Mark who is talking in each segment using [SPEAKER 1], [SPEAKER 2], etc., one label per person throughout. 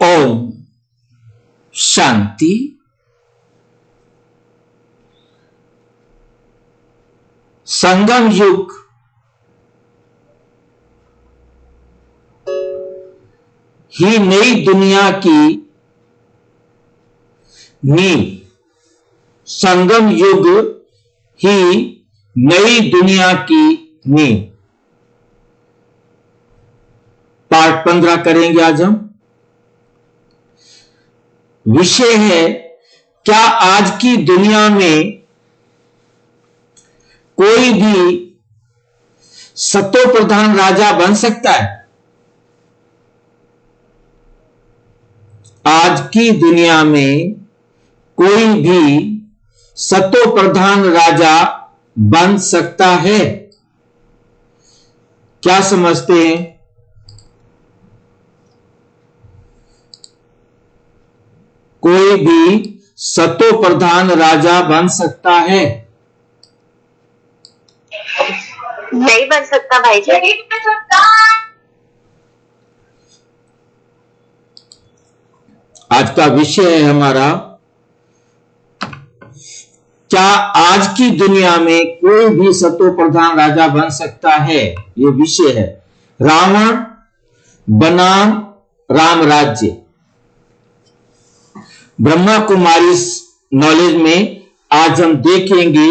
[SPEAKER 1] ओम शांति। संगम युग ही नई दुनिया की नींव। संगम युग ही नई दुनिया की नींव। पार्ट 15 करेंगे आज हम। विषय है, क्या आज की दुनिया में कोई भी सतो प्रधान राजा बन सकता है? आज की दुनिया में कोई भी सतो प्रधान राजा बन सकता है? क्या समझते हैं? कोई भी सतो प्रधान राजा बन सकता है?
[SPEAKER 2] नहीं बन सकता भाई जी।
[SPEAKER 1] आज का विषय है हमारा, क्या आज की दुनिया में कोई भी सतो प्रधान राजा बन सकता है? ये विषय है। रावण बनाम राम राज्य। ब्रह्मा कुमारी नॉलेज में आज हम देखेंगे,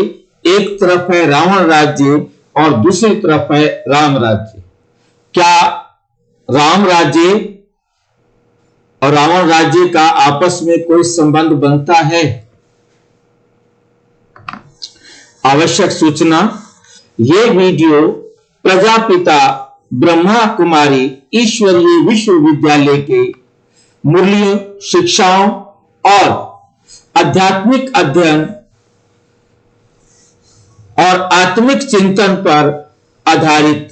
[SPEAKER 1] एक तरफ है रावण राज्य और दूसरी तरफ है राम राज्य। क्या राम राज्य और रावण राज्य का आपस में कोई संबंध बनता है? आवश्यक सूचना, यह वीडियो प्रजापिता ब्रह्मा कुमारी ईश्वरीय विश्वविद्यालय के मूल्य, शिक्षाओं और आध्यात्मिक अध्ययन और आत्मिक चिंतन पर आधारित।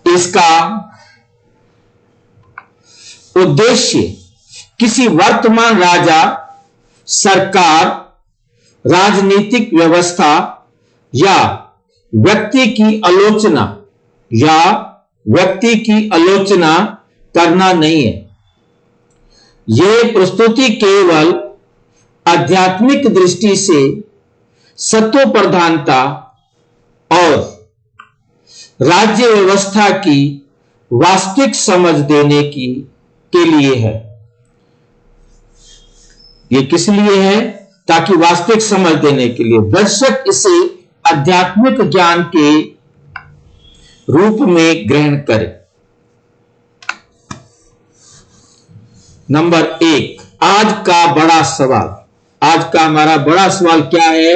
[SPEAKER 1] इसका उद्देश्य किसी वर्तमान राजा, सरकार, राजनीतिक व्यवस्था या व्यक्ति की आलोचना करना नहीं है। यह प्रस्तुति केवल आध्यात्मिक दृष्टि से सत्व प्रधानता और राज्य व्यवस्था की वास्तविक समझ देने के लिए है। यह किस लिए है? ताकि वास्तविक समझ देने के लिए दर्शक इसे आध्यात्मिक ज्ञान के रूप में ग्रहण करें। नंबर 1, आज का बड़ा सवाल। आज का हमारा बड़ा सवाल क्या है?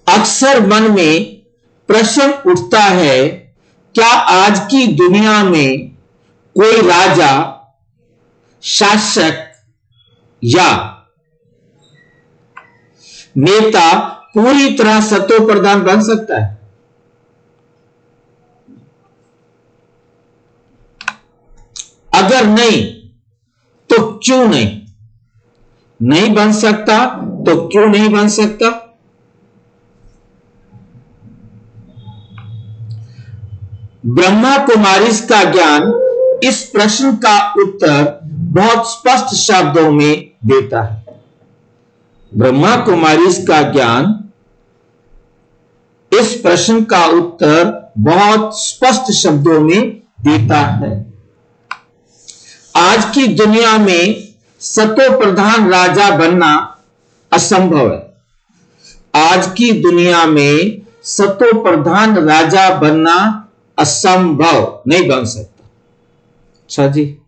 [SPEAKER 1] अक्सर मन में प्रश्न उठता है, क्या आज की दुनिया में कोई राजा, शासक या नेता पूरी तरह सतो प्रधान बन सकता है? अगर नहीं तो क्यों नहीं? नहीं बन सकता तो क्यों नहीं बन सकता? ब्रह्मा कुमारी का ज्ञान इस प्रश्न का उत्तर बहुत स्पष्ट शब्दों में देता है। ब्रह्मा कुमारी का ज्ञान इस प्रश्न का उत्तर बहुत स्पष्ट शब्दों में देता है। आज की दुनिया में सतो प्रधान राजा बनना असंभव है। आज की दुनिया में सतो प्रधान राजा बनना असंभव, नहीं बन सकता। अच्छा जी,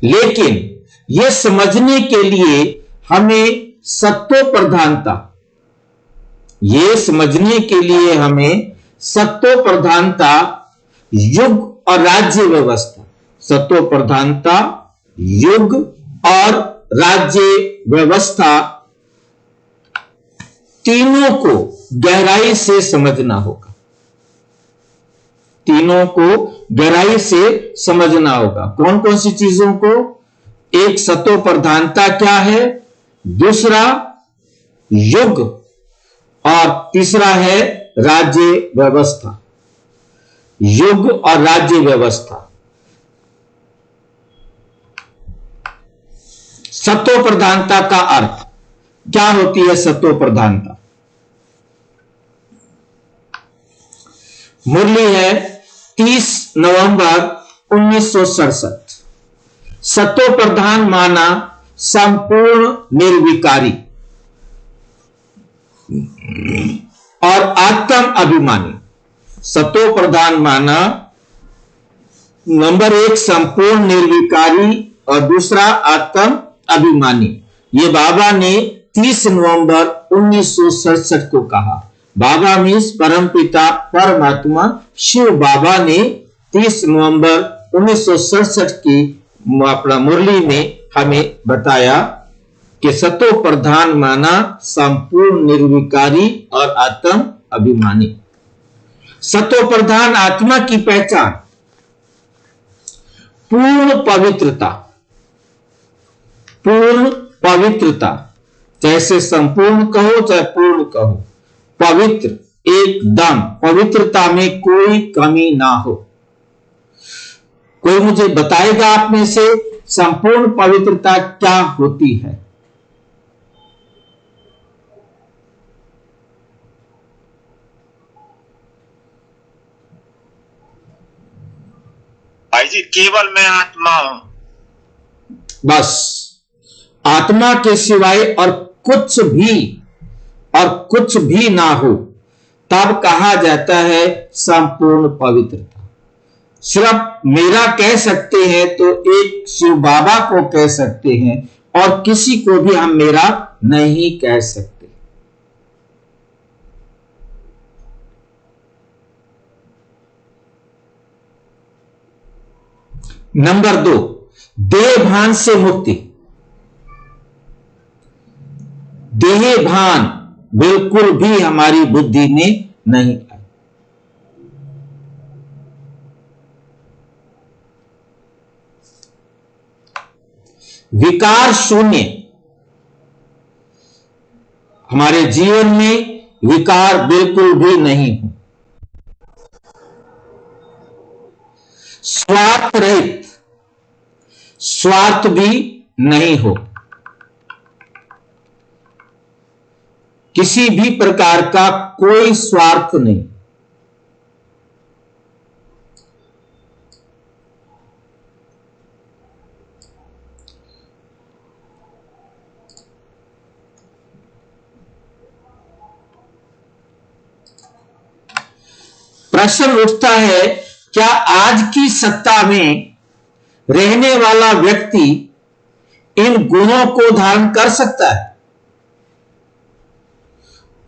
[SPEAKER 1] लेकिन यह समझने के लिए हमें सत्व प्रधानता, सत्व प्रधानता, युग और राज्य व्यवस्था, सत्व प्रधानता, युग और राज्य व्यवस्था, तीनों को गहराई से समझना होगा। तीनों को गहराई से समझना होगा। कौन कौन सी चीजों को? एक, सतो प्रधानता क्या है, दूसरा युग और तीसरा है राज्य व्यवस्था। युग और राज्य व्यवस्था, सत्व प्रधानता का अर्थ क्या होती है? सत्व प्रधानता मुरली है 30 नवंबर 1967। सत्व प्रधान माना संपूर्ण निर्विकारी और आत्म अभिमानी। सत्व प्रधान माना नंबर 1 संपूर्ण निर्विकारी और दूसरा आत्म अभिमानी। ये बाबा ने 30 नवंबर 1967 को कहा। बाबा मीन्स परमपिता परमात्मा शिव बाबा ने 30 नवंबर 1967 की अपना मुरली में हमें बताया कि सत्व प्रधान माना संपूर्ण निर्विकारी और आत्म अभिमानी। सत्व प्रधान आत्मा की पहचान पूर्ण पवित्रता। पूर्ण पवित्रता, जैसे संपूर्ण कहो चाहे पूर्ण कहो, पवित्र एकदम, पवित्रता में कोई कमी ना हो। कोई मुझे बताएगा आप में से संपूर्ण पवित्रता क्या होती है?
[SPEAKER 3] भाई जी केवल मैं आत्मा हूं।
[SPEAKER 1] बस आत्मा के सिवाय और कुछ भी ना हो, तब कहा जाता है संपूर्ण पवित्रता। सिर्फ मेरा कह सकते हैं तो एक शिव बाबा को कह सकते हैं और किसी को भी हम मेरा नहीं कह सकते। नंबर 2 देह भान से मुक्ति। देह भान बिल्कुल भी हमारी बुद्धि में नहीं आई। विकार शून्य, हमारे जीवन में विकार बिल्कुल भी नहीं हो। स्वार्थ रहित, स्वार्थ भी नहीं हो। किसी भी प्रकार का कोई स्वार्थ नहीं। प्रश्न उठता है, क्या आज की सत्ता में रहने वाला व्यक्ति इन गुणों को धारण कर सकता है?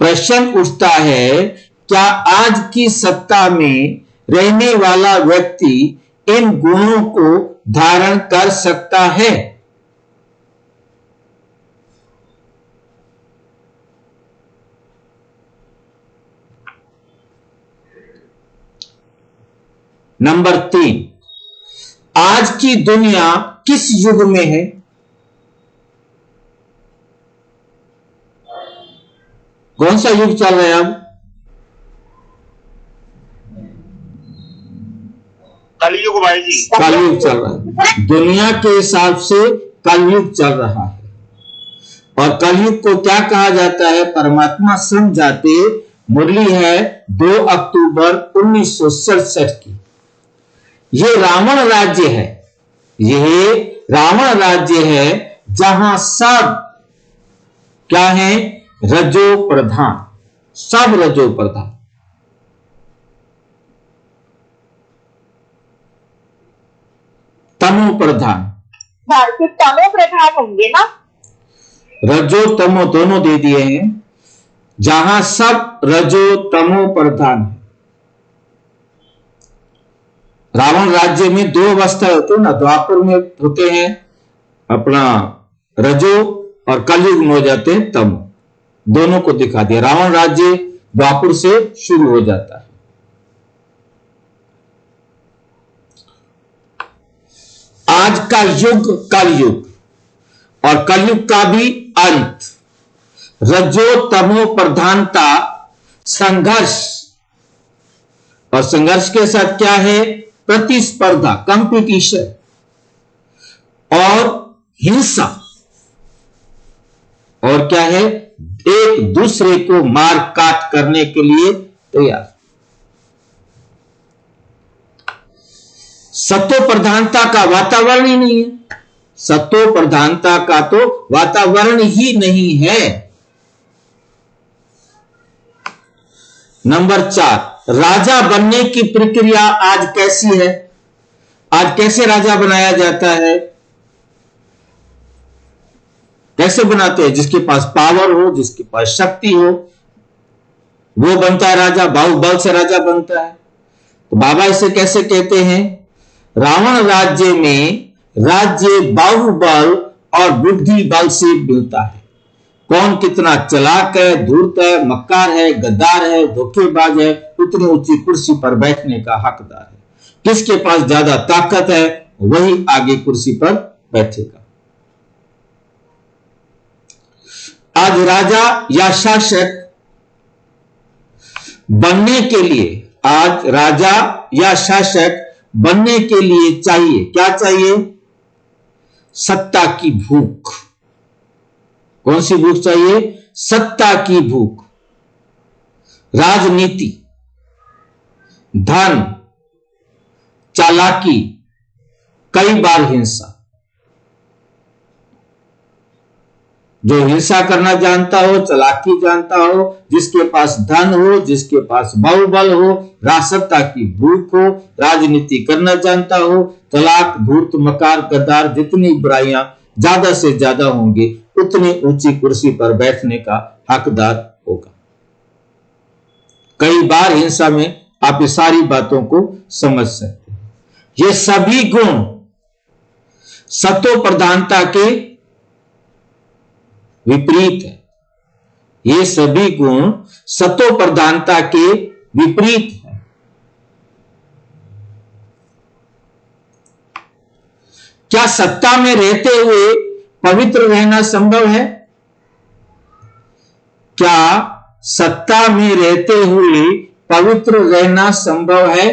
[SPEAKER 1] प्रश्न उठता है, क्या आज की सत्ता में रहने वाला व्यक्ति इन गुणों को धारण कर सकता है? नंबर 3, आज की दुनिया किस युग में है? कौन सा युग चल रहा है अब?
[SPEAKER 3] कलयुग भाई जी।
[SPEAKER 1] कलयुग चल रहा है। दुनिया के हिसाब से कलयुग चल रहा है। और कलयुग को क्या कहा जाता है? परमात्मा समझाते। मुरली है 2 अक्टूबर 1967 की। ये रावण राज्य है। यह रावण राज्य है जहां सब क्या है? रजो प्रधान, सब रजो प्रधान। तमो प्रधान,
[SPEAKER 2] सिर्फ तमो प्रधान होंगे ना?
[SPEAKER 1] रजो तमो दोनों दे दिए हैं। जहां सब रजो तमो प्रधान है। रावण राज्य में 2 अवस्था होते हैं ना, द्वापर में होते हैं अपना रजो और कलयुग में हो जाते हैं तमो। दोनों को दिखा दिया। रावण राज्य द्वापर से शुरू हो जाता है। आज का युग कलयुग और कलयुग का भी अंत। रजो तमो प्रधानता संघर्ष, और संघर्ष के साथ क्या है? प्रतिस्पर्धा, कंपटीशन और हिंसा। और क्या है, एक दूसरे को मार काट करने के लिए तैयार। सत्व प्रधानता का वातावरण ही नहीं है, सत्व प्रधानता का तो वातावरण ही नहीं है। नंबर 4, राजा बनने की प्रक्रिया आज कैसी है? आज कैसे राजा बनाया जाता है? कैसे बनाते हैं? जिसके पास पावर हो, जिसके पास शक्ति हो, वो बनता है राजा, बाहुबल से राजा बनता है। तो बाबा इसे कैसे कहते हैं? रावण राज्य में राज्य बाहुबल और बुद्धि बल से मिलता है। कौन कितना चालाक है, धूर्त है, मक्कार है, गद्दार है, धोखेबाज है, उतनी ऊंची कुर्सी पर बैठने का हकदार है। किसके पास ज्यादा ताकत है वही आगे कुर्सी पर बैठेगा। आज राजा या शासक बनने के लिए, आज राजा या शासक बनने के लिए चाहिए क्या चाहिए? सत्ता की भूख। कौन सी भूख चाहिए? सत्ता की भूख। राजनीति, धन, चालाकी, कई बार हिंसा। जो हिंसा करना जानता हो, चालाकी जानता हो, जिसके पास धन हो, जिसके पास बाहुबल हो, राजसत्ता की भूख हो, राजनीति करना जानता हो, चालाक, धूर्त, मकार, गद्दार, जितनी बुराइयां ज्यादा से ज्यादा होंगी उतनी ऊंची कुर्सी पर बैठने का हकदार होगा। कई बार हिंसा में आप इस सारी बातों को समझ सकते हैं। ये सभी गुण सत्व प्रधानता के विपरीत है। ये सभी गुण सत्व प्रधानता के विपरीत है। क्या सत्ता में रहते हुए पवित्र रहना संभव है? क्या सत्ता में रहते हुए पवित्र रहना संभव है?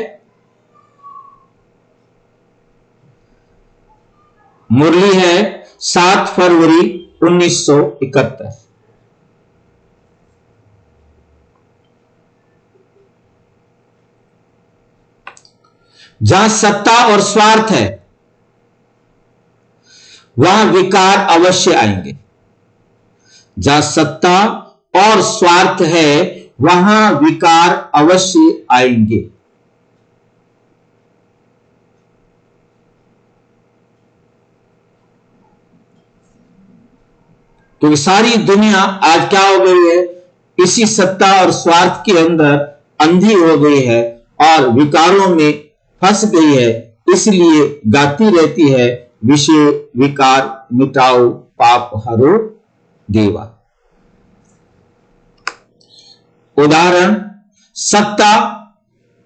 [SPEAKER 1] मुरली है 7 फरवरी 1971। जहां सत्ता और स्वार्थ है वहां विकार अवश्य आएंगे। जहां सत्ता और स्वार्थ है वहां विकार अवश्य आएंगे। तो सारी दुनिया आज क्या हो गई है? इसी सत्ता और स्वार्थ के अंदर अंधी हो गई है और विकारों में फंस गई है। इसलिए गाती रहती है, विषय विकार मिटाओ, पाप हरो देवा। उदाहरण, सत्ता,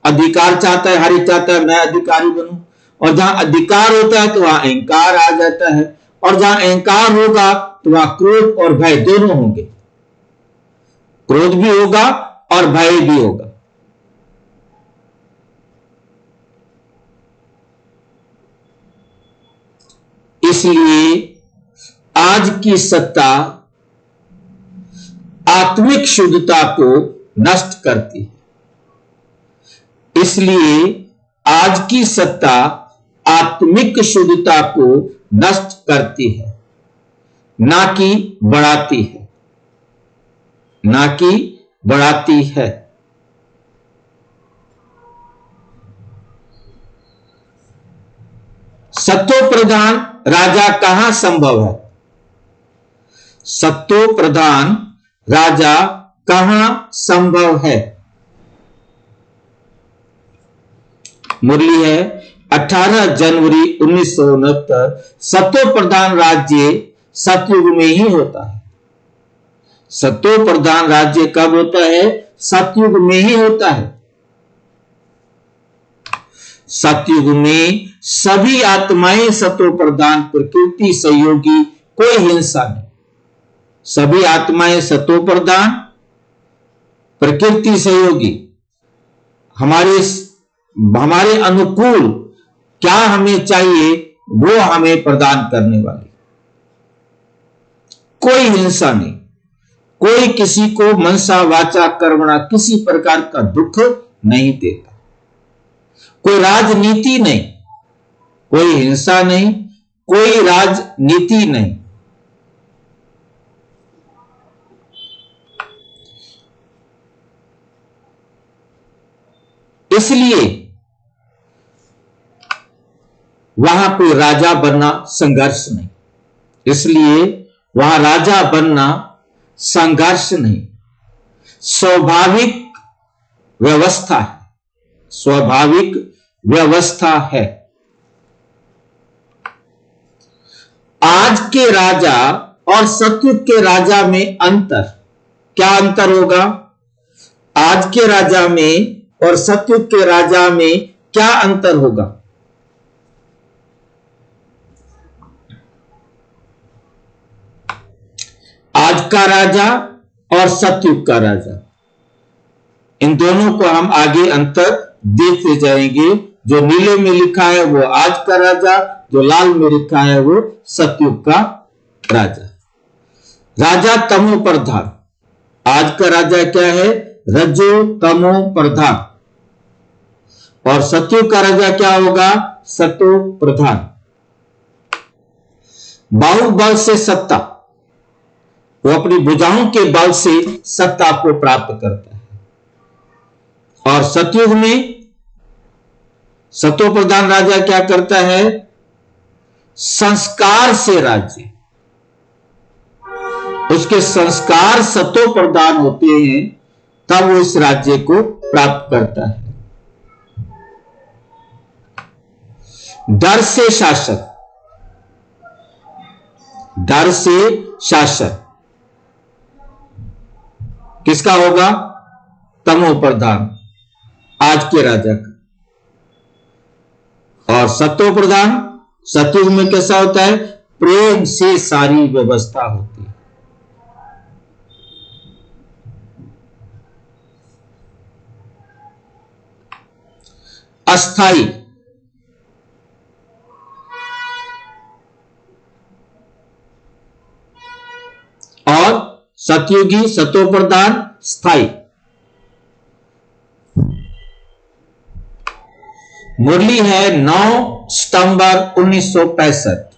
[SPEAKER 1] अधिकार चाहता है, हरि चाहता है मैं अधिकारी बनूं, और जहां अधिकार होता है तो वहां अहंकार आ जाता है, और जहां अहंकार होगा तो वहां क्रोध और भय दोनों होंगे। क्रोध भी होगा और भय भी होगा। इसलिए आज की सत्ता आत्मिक शुद्धता को नष्ट करती है। इसलिए आज की सत्ता आत्मिक शुद्धता को नष्ट करती है, ना कि बढ़ाती है, ना कि बढ़ाती है। सत्व प्रधान राजा कहां संभव है? सत्व प्रधान राजा कहां संभव है? मुरली है 18 जनवरी 1969। सत्व प्रधान राज्य सतयुग में ही होता है। सत्व प्रधान राज्य कब होता है? सतयुग में ही होता है। सतयुग में सभी आत्माएं सत्व प्रधान, प्रकृति सहयोगी, कोई हिंसा नहीं। सभी आत्माएं सत्व प्रधान, प्रकृति सहयोगी, हमारे अनुकूल क्या हमें चाहिए वो हमें प्रदान करने वाली। कोई हिंसा नहीं, कोई किसी को मनसा वाचा कर्मणा किसी प्रकार का दुख नहीं देता, कोई राजनीति नहीं, कोई हिंसा नहीं, कोई राजनीति नहीं। इसलिए वहां कोई राजा बनना संघर्ष नहीं, इसलिए वहां राजा बनना संघर्ष नहीं, स्वाभाविक व्यवस्था है, स्वाभाविक व्यवस्था है। आज के राजा और सतयुग के राजा में अंतर, क्या अंतर होगा? आज के राजा में और सतयुग के राजा में क्या अंतर होगा? आज का राजा और सतयुग का राजा, इन दोनों को हम आगे अंतर देखते जाएंगे। जो नीले में लिखा है वो आज का राजा, जो लाल में लिखा है वो सतयुग का राजा। राजा तमो प्रधान, आज का राजा क्या है? रजो तमो प्रधान, और सतयुग का राजा क्या होगा? सतो प्रधान। बाहुबल से सत्ता, वो अपनी भुजाओं के बल से सत्ता को प्राप्त करता है। और सतयुग में सतो प्रधान राजा क्या करता है? संस्कार से राज्य, उसके संस्कार सतो प्रधान होते हैं, तब वो इस राज्य को प्राप्त करता है। डर से शासक, डर से शासक किसका होगा? तमो प्रधान, आज के राजा का। और सतो प्रधान सतयुग में कैसा होता है? प्रेम से सारी व्यवस्था होती है। अस्थाई, और सतयुगी सतो प्रधान स्थाई। मुरली है 9 सितंबर 1965।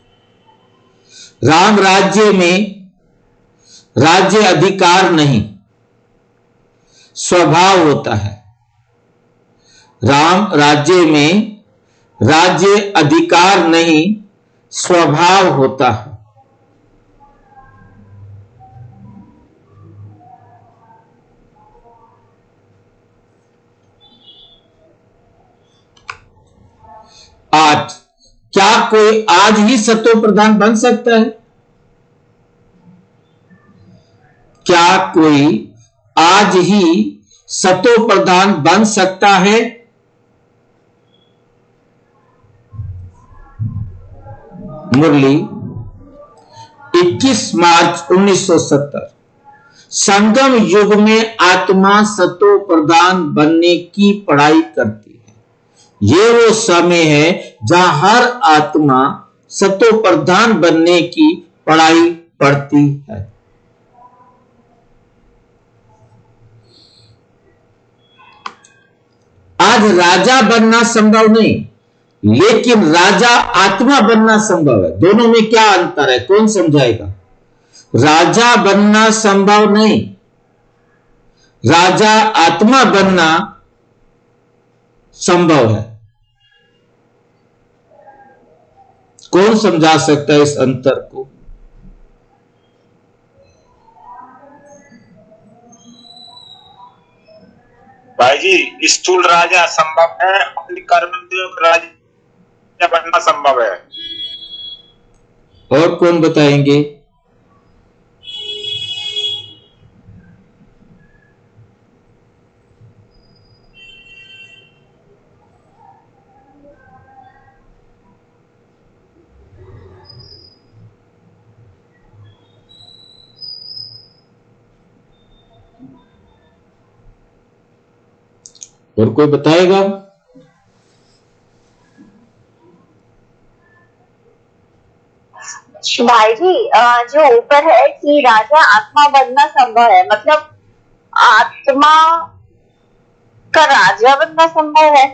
[SPEAKER 1] राम राज्य में राज्य अधिकार नहीं, स्वभाव होता है। राम राज्य में राज्य अधिकार नहीं, स्वभाव होता है। आज क्या कोई आज ही सतो प्रधान बन सकता है? क्या कोई आज ही सतो प्रधान बन सकता है? मुरली 21 मार्च 1970। संगम युग में आत्मा सतो प्रधान बनने की पढ़ाई करती है। ये वो समय है जहां हर आत्मा सतो प्रधान बनने की पढ़ाई पढ़ती है। आज राजा बनना संभव नहीं, लेकिन राजा आत्मा बनना संभव है। दोनों में क्या अंतर है? कौन समझाएगा? राजा बनना संभव नहीं, राजा आत्मा बनना संभव है। कौन समझा सकता है इस अंतर को?
[SPEAKER 3] भाई जी, स्थूल राजा संभव है, अपने कर्म राजा बनना संभव है।
[SPEAKER 1] और कौन बताएंगे? और कोई बताएगा?
[SPEAKER 2] भाई जी जो ऊपर है कि राजा आत्मा बनना संभव है, मतलब आत्मा का राजा बनना संभव है,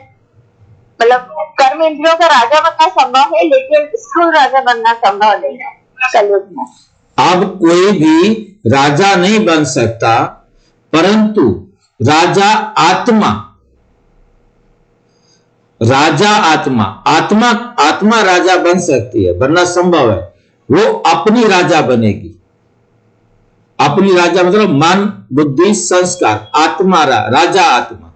[SPEAKER 2] मतलब कर्म इंद्रियों का राजा बनना संभव है, लेकिन स्थूल राजा बनना संभव नहीं है कलयुग में।
[SPEAKER 1] अब कोई भी राजा नहीं बन सकता, परंतु राजा आत्मा आत्मा राजा बन सकती है, बनना संभव है। वो अपनी राजा बनेगी। अपनी राजा मतलब मन, बुद्धि, संस्कार, आत्मा राजा आत्मा,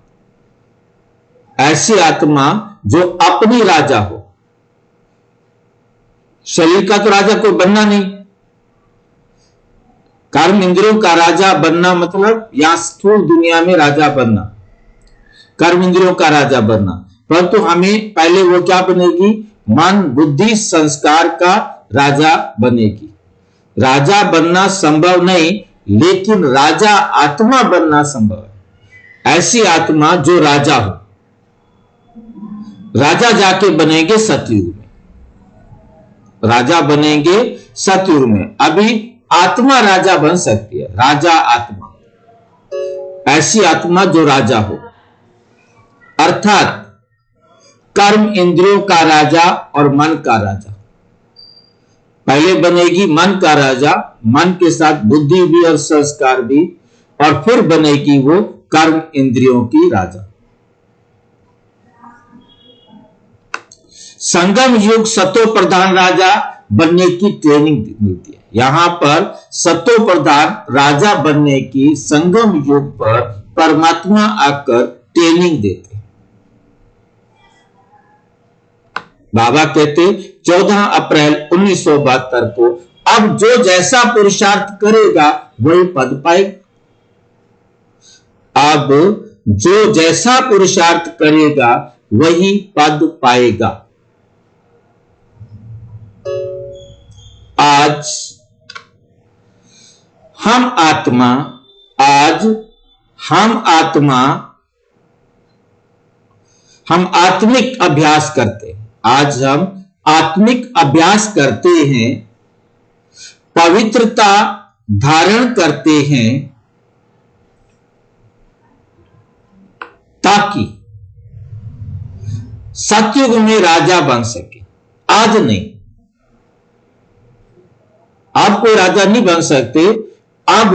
[SPEAKER 1] ऐसी आत्मा जो अपनी राजा हो। शरीर का तो राजा कोई बनना नहीं। कर्म इंद्रियों का राजा बनना मतलब यहां स्थूल दुनिया में राजा बनना, कर्म इंद्रियों का राजा बनना, परंतु हमें पहले वो क्या बनेगी? मन, बुद्धि, संस्कार का राजा बनेगी। राजा बनना संभव नहीं, लेकिन राजा आत्मा बनना संभव है। ऐसी आत्मा जो राजा हो। राजा जाके बनेंगे सतयुग में, राजा बनेंगे सतयुग में। अभी आत्मा राजा बन सकती है, राजा आत्मा, ऐसी आत्मा जो राजा हो, अर्थात कर्म इंद्रियों का राजा और मन का राजा। पहले बनेगी मन का राजा, मन के साथ बुद्धि भी और संस्कार भी, और फिर बनेगी वो कर्म इंद्रियों की राजा। संगम युग सतो प्रधान राजा बनने की ट्रेनिंग मिलती है। यहां पर सतो प्रधान राजा बनने की संगम युग पर परमात्मा आकर ट्रेनिंग देते। बाबा कहते 14 अप्रैल 1972 को, अब जो जैसा पुरुषार्थ करेगा वही पद पाएगा। अब जो जैसा पुरुषार्थ करेगा वही पद पाएगा। आज हम आत्मिक अभ्यास करते हैं। आज हम आत्मिक अभ्यास करते हैं, पवित्रता धारण करते हैं, ताकि सतयुग में राजा बन सके। आज नहीं, आप कोई राजा नहीं बन सकते। अब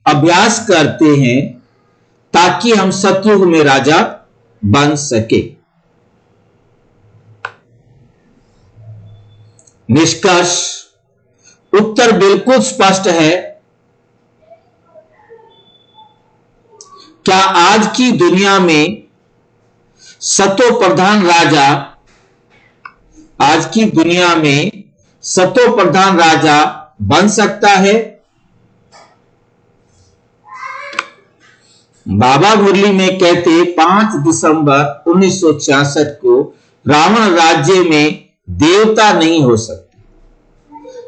[SPEAKER 1] अभ्यास करते हैं ताकि हम सतयुग में राजा बन सके। निष्कर्ष, उत्तर बिल्कुल स्पष्ट है। क्या आज की दुनिया में सतो प्रधान राजा, आज की दुनिया में सतो प्रधान राजा बन सकता है? बाबा मुरली में कहते 5 दिसंबर 1966 को रावण राज्य में देवता नहीं हो सकते,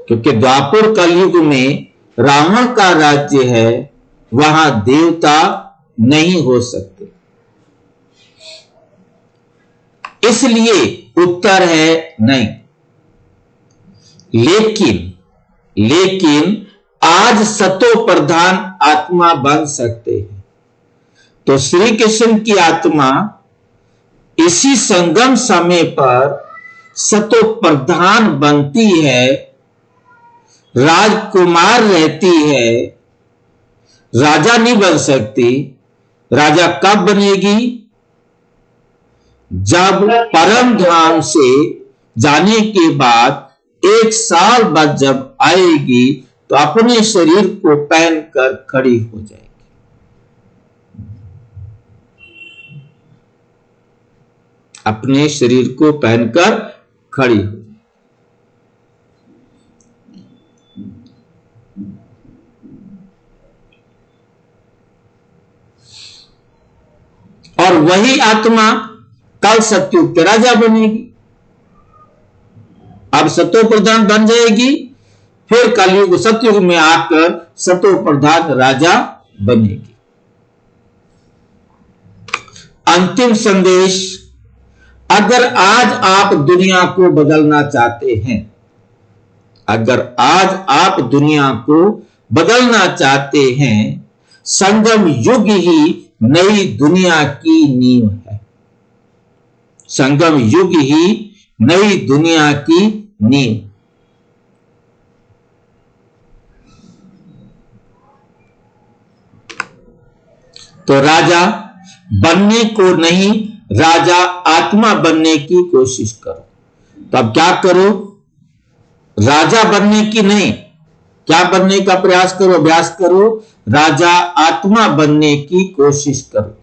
[SPEAKER 1] क्योंकि द्वापर कलयुग में रावण का राज्य है, वहां देवता नहीं हो सकते। इसलिए उत्तर है नहीं। लेकिन आज सतो प्रधान आत्मा बन सकते हैं। तो श्री कृष्ण की आत्मा इसी संगम समय पर सतो प्रधान बनती है, राजकुमार रहती है, राजा नहीं बन सकती। राजा कब बनेगी? जब परम धाम से जाने के बाद 1 साल बाद जब आएगी तो अपने शरीर को पहनकर खड़ी हो जाएगी। अपने शरीर को पहनकर खड़ी हो। और वही आत्मा कल सतयुग के राजा बनेगी। अब सतो प्रधान बन जाएगी, फिर कलयुग सतयुग में आकर सतो प्रधान राजा बनेगी। अंतिम संदेश, अगर आज आप दुनिया को बदलना चाहते हैं, अगर आज आप दुनिया को बदलना चाहते हैं, संगम युग ही नई दुनिया की नींव है। संगम युग ही नई दुनिया की नींव। तो राजा बनने को नहीं, राजा आत्मा बनने की कोशिश करो। तो अब क्या करो? राजा बनने की नहीं, क्या बनने का प्रयास करो, अभ्यास करो? राजा आत्मा बनने की कोशिश करो,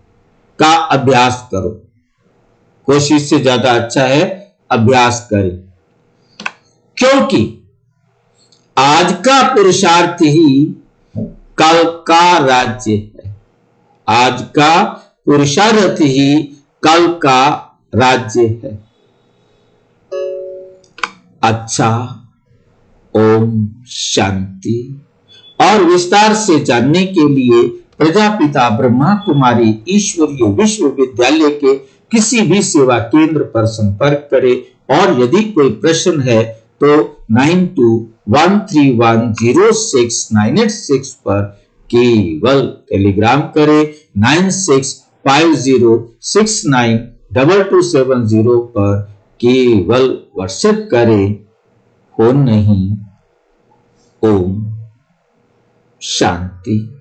[SPEAKER 1] का अभ्यास करो। कोशिश से ज्यादा अच्छा है अभ्यास करें, क्योंकि आज का पुरुषार्थ ही कल का राज्य है। आज का पुरुषार्थ ही कल का राज्य है। अच्छा, ओम शांति। और विस्तार से जानने के लिए प्रजापिता ब्रह्मा कुमारी ईश्वरीय विश्वविद्यालय के किसी भी सेवा केंद्र पर संपर्क करें। और यदि कोई प्रश्न है तो 9213106986 पर केवल टेलीग्राम करें। 9650692270 पर केवल व्हाट्सएप करें, फोन नहीं। ओम शांति।